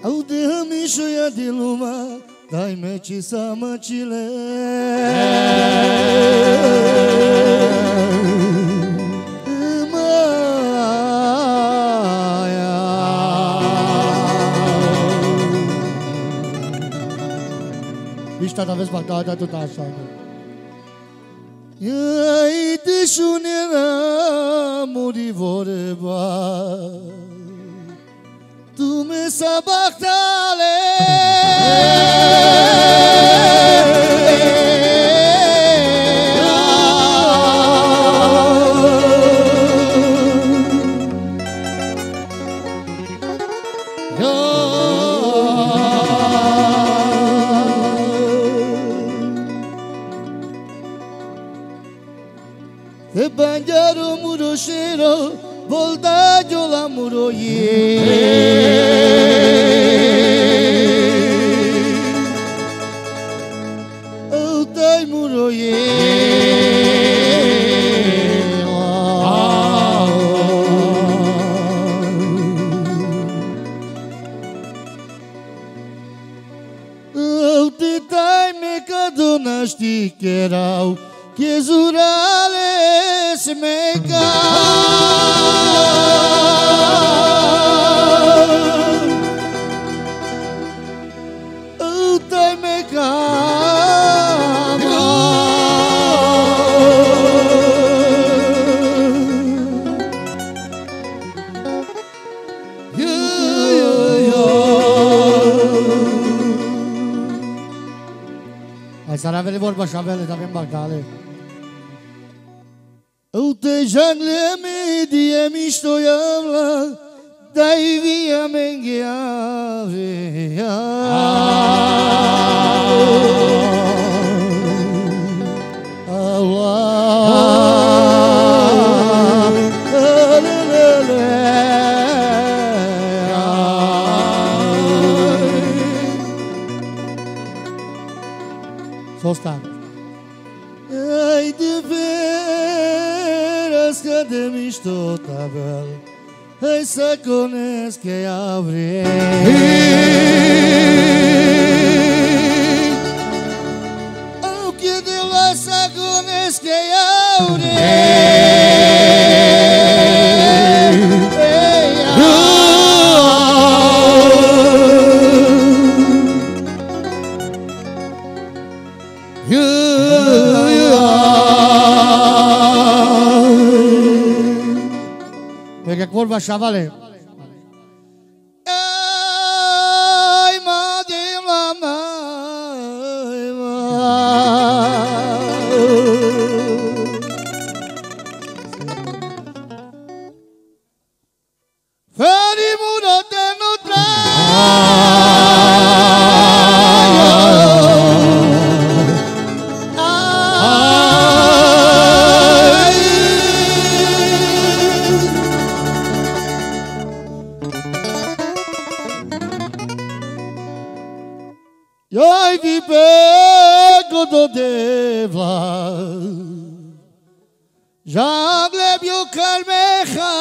Aude hamishoya diluma dai mechi samachile Maya Vista da vez bagada tu tá achando Ai te shunera muri voreba Tu me sabachthale Te banjaro muro shiro volta jola muro Oh dai muro Oh te dai me kadonashti kerau que zurales meka Utai meka Ai saravele vorba șavele, dar avem bagdale Uite jangle mi die mișto javla dai via mengiavea Sosta Ai de veras că de mișto tabel Hai să conesc că ea vrei Au că de la să conesc că ea vrei Perché curva sciavale Ai ma di la Feri muro te no Joj vi pego do devla Žagle bju kalmeha